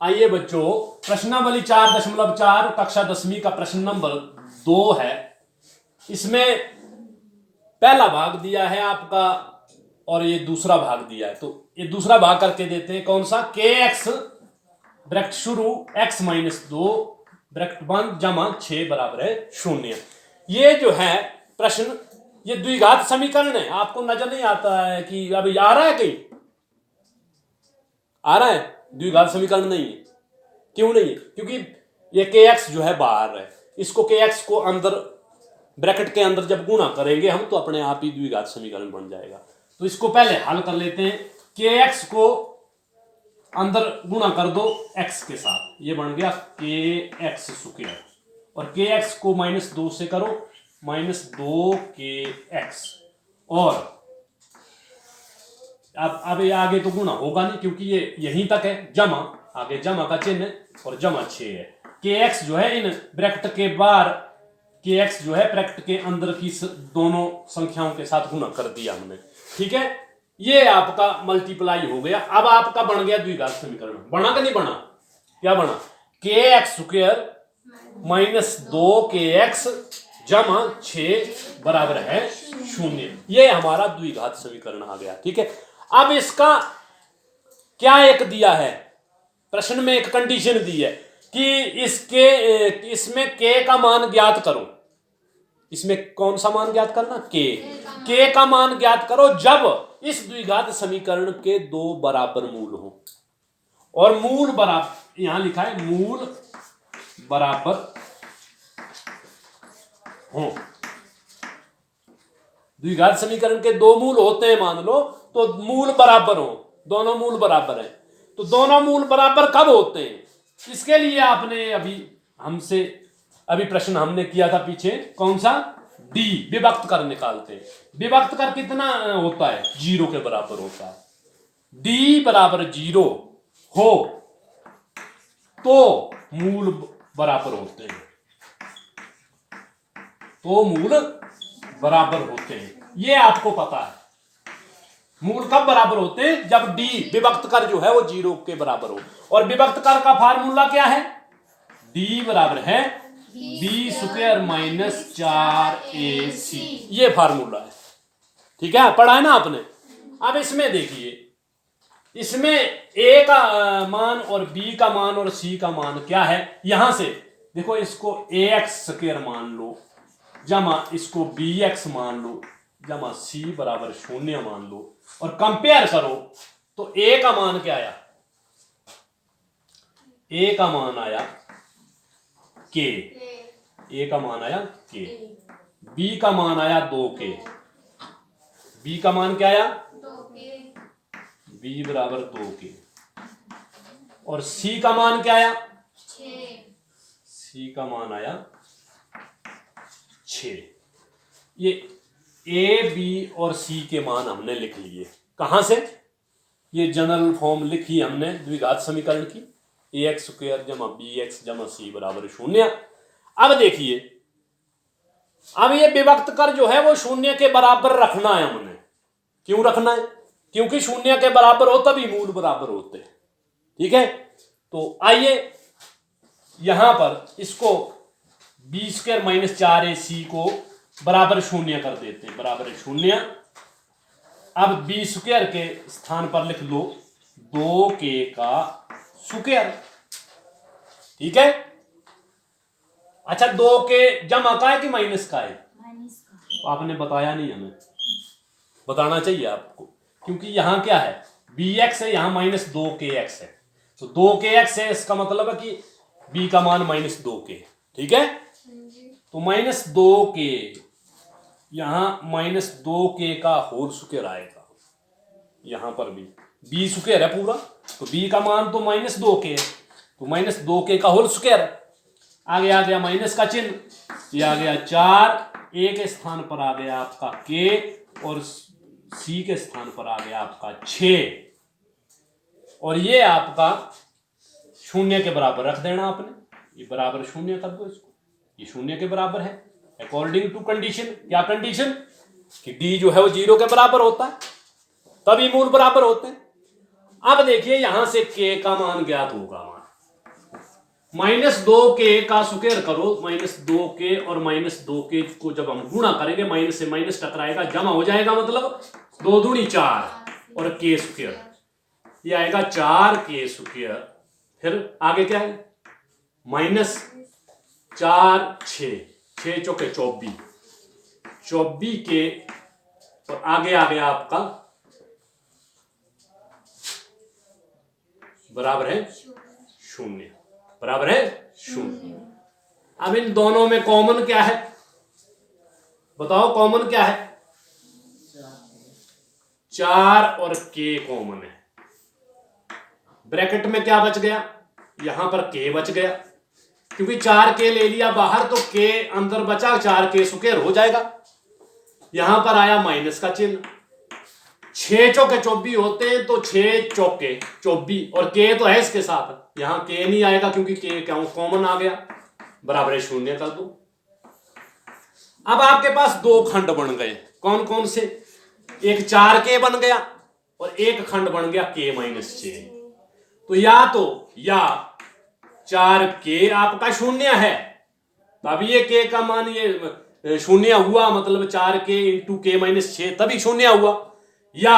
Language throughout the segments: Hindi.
आइए बच्चों, प्रश्नावली 4.4 कक्षा 10वीं का प्रश्न नंबर 2 है। इसमें पहला भाग दिया है आपका और ये दूसरा भाग दिया है। तो ये दूसरा भाग करके देते हैं। कौन सा? के एक्स ब्रैकेट शुरू x - 2 ब्रैकेट बंद जमा 6 बराबर है 0। ये जो है प्रश्न, ये द्विघात समीकरण है। आपको नजर नहीं आता है कि अभी आ रहा है? कहीं आ रहा है? द्विघात समीकरण नहीं है। क्यों नहीं है? क्योंकि ये के एक्स जो है बाहर है। इसको के एक्स को अंदर ब्रैकेट के अंदर जब गुणा करेंगे हम, तो अपने आप ही द्विघात समीकरण बन जाएगा। तो इसको पहले हल कर लेते हैं। के एक्स को अंदर गुणा कर दो एक्स के साथ, ये बन गया के एक्स स्क्वायर। और के एक्स को -2 से करो, -2 के एक्स। और अब ये आगे तो गुणा होगा नहीं क्योंकि ये यहीं तक है। जमा, आगे जमा का चिन्ह और जमा 6 है। के एक्स जो है इन ब्रैकेट के बाहर, के एक्स जो है ब्रैकेट के अंदर की दोनों संख्याओं के साथ गुणा कर दिया हमने। ठीक है, ये आपका मल्टीप्लाई हो गया। अब आपका बन गया द्विघात समीकरण। बना कि नहीं बना? क्या बना? के एक्स स्क्वायर -2 के एक्स जमा 6 बराबर है 0। ये हमारा द्विघात समीकरण आ गया। ठीक है, अब इसका क्या एक दिया है प्रश्न में, एक कंडीशन दी है कि इसमें के का मान ज्ञात करो। इसमें कौन सा मान ज्ञात करना? के का मान ज्ञात करो जब इस द्विघात समीकरण के 2 बराबर मूल हो। और मूल बराबर, यहां लिखा है मूल बराबर हो। द्विघात समीकरण के 2 मूल होते हैं मान लो, तो मूल बराबर हो, दोनों मूल बराबर है। तो दोनों मूल बराबर कब होते हैं? इसके लिए आपने अभी प्रश्न हमने किया था पीछे, कौन सा? डी विभक्त कर निकालते हैं। विभक्त कर कितना होता है? 0 के बराबर होता है। डी बराबर 0 हो तो मूल बराबर होते हैं, तो मूल बराबर होते हैं। ये आपको पता है। मूल कब बराबर होते हैं? जब डी विभक्त कर जो है वो 0 के बराबर हो। और विभक्त कर का फार्मूला क्या है? डी बराबर है बी स्क्वायर -4ac। ये फार्मूला है। ठीक है, पढ़ा है ना आपने? अब इसमें देखिए, इसमें ए का मान और बी का मान और सी का मान क्या है? यहां से देखो, इसको ax स्क्वायर मान लो जमा इसको bx मान लो जमा c बराबर 0 मान लो। और कंपेयर करो तो a का मान क्या आया? a का मान आया k। a का मान आया k। b का मान आया 2k। b का मान क्या आया? 2k। b बराबर 2k। और c का मान क्या आया? 6। c का मान आया 6। ये ए, बी और सी के मान हमने लिख लिए। कहां से? ये जनरल फॉर्म लिखी हमने द्विघात समीकरण की, ax स्क्वायर जमा bx जमा c बराबर 0। अब देखिए, अब ये विभक्त कर जो है वो 0 के बराबर रखना है हमने। क्यों रखना है? क्योंकि 0 के बराबर हो तभी मूल बराबर होते हैं। ठीक है, तो आइए यहां पर इसको b स्क्वायर -4ac को बराबर 0 कर देते हैं। बराबर 0। अब बी स्क्वायर के स्थान पर लिख लो 2k का स्क्वायर। ठीक है, अच्छा 2k जमा का है कि माइनस का है? तो आपने बताया नहीं, हमें बताना चाहिए आपको, क्योंकि यहां क्या है? bx है, यहां -2kx है। तो 2kx है, इसका मतलब है कि b का मान -2k। ठीक है, तो -2k, यहां -2k का होल स्क्वायर आएगा। यहां पर भी b स्क्वायर है पूरा, तो b का मान तो -2k है, तो -2k का होल स्क्वायर। आगे आ गया माइनस का चिन्ह, ये आ गया 4, a के स्थान पर आ गया आपका k और c के स्थान पर आ गया आपका 6। और ये आपका 0 के बराबर रख देना आपने। ये बराबर 0 कर दो इसको, ये 0 के बराबर है अकॉर्डिंग टू कंडीशन। क्या कंडीशन? कि डी जो है वो 0 के बराबर होता है, तभी मूल बराबर होते हैं। अब देखिए, यहां से k का मान ज्ञात होगा हमारा। -2k का स्क्वायर करो, -2k और -2k को जब हम गुणा करेंगे माइनस से माइनस टकराएगा, जमा हो जाएगा, मतलब 2 दूनी 4 और k स्क्वायर, ये आएगा 4k स्क्वायर। फिर आगे क्या है, -4 6 चौके 24 के, और आगे आ गया आपका बराबर है 0, बराबर है 0। अब इन दोनों में कॉमन क्या है, बताओ कॉमन क्या है, 4 और k कॉमन है। ब्रैकेट में क्या बच गया, यहां पर k बच गया, क्योंकि 4k ले लिया बाहर तो k अंदर बचा, 4k स्क्वायर हो जाएगा। यहां पर आया माइनस का चिन्ह, 6 चौके 24 होते हैं तो 6 चौके 24, और k तो है इसके साथ, यहां k नहीं आएगा क्योंकि k क्या कॉमन आ गया, बराबर है 0 कर दो। अब आपके पास 2 खंड बन गए, कौन कौन से, एक 4k बन गया और एक खंड बन गया k-6। तो या 4k आपका 0 है, तो अभी ये k का मान ये 0 हुआ, मतलब 4k इंटू k-6 तभी 0 हुआ, या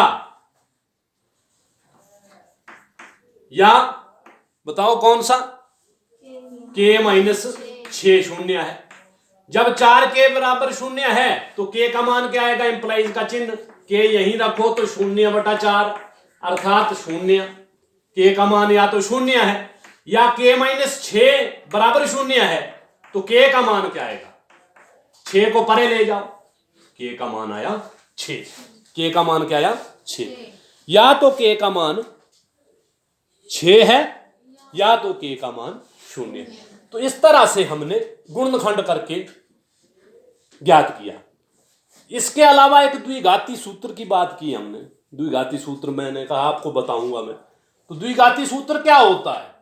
बताओ कौन सा, k-6 0 है। जब 4k बराबर 0 है तो k का मान क्या आएगा, इंप्लाइज का चिन्ह, k यहीं रखो तो 0/4 अर्थात 0, k का मान या तो 0 है या k-6 बराबर 0 है, तो k का मान क्या आएगा, 6 को परे ले जाओ, k का मान आया 6, k का मान क्या आया 6, या तो k का मान 6 है या तो k का मान 0 है। तो इस तरह से हमने गुणनखंड करके ज्ञात किया। इसके अलावा एक द्विघाती सूत्र की बात की हमने, द्विघाती सूत्र मैंने कहा आपको बताऊंगा मैं, तो द्विघाती सूत्र क्या होता है,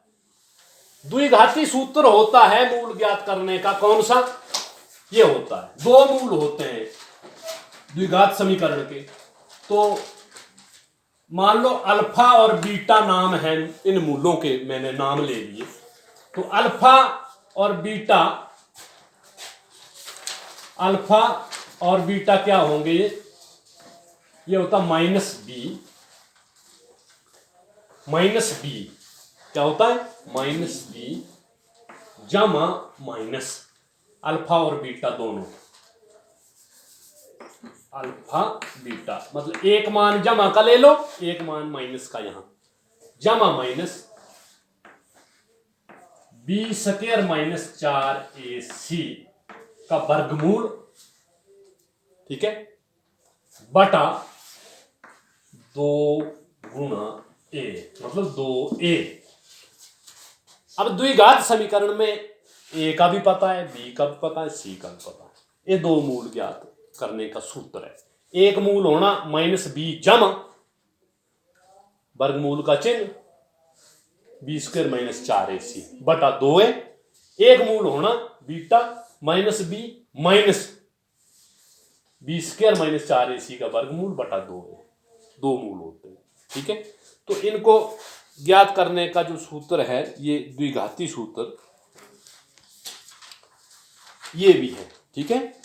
द्विघाती सूत्र होता है मूल ज्ञात करने का, कौन सा, ये होता है, 2 मूल होते हैं द्विघात समीकरण के, तो मान लो अल्फा और बीटा नाम है इन मूलों के, मैंने नाम ले लिए, तो अल्फा और बीटा क्या होंगे, ये होता -b, क्या होता है, -b जमा माइनस अल्फा और बीटा दोनों, अल्फा बीटा मतलब एक मान जमा का ले लो, एक मान माइनस का, यहां जमा माइनस b² - 4ac का वर्गमूल, ठीक है, बटा 2 गुणा a, मतलब 2a। अब द्विघात समीकरण में a का भी पता है, b का भी पता है, c का भी पता है, ये 2 मूल ज्ञात करने का सूत्र है। एक मूल होना -b जमा वर्गमूल का चिन्ह b² - 4ac बटा 2a, एक मूल होना beta -b minus b² - 4ac का वर्गमूल बटा 2a, 2 मूल होते हैं, ठीक है। तो इनको ज्ञात करने का जो सूत्र है ये द्विघाती सूत्र, ये भी है, ठीक है।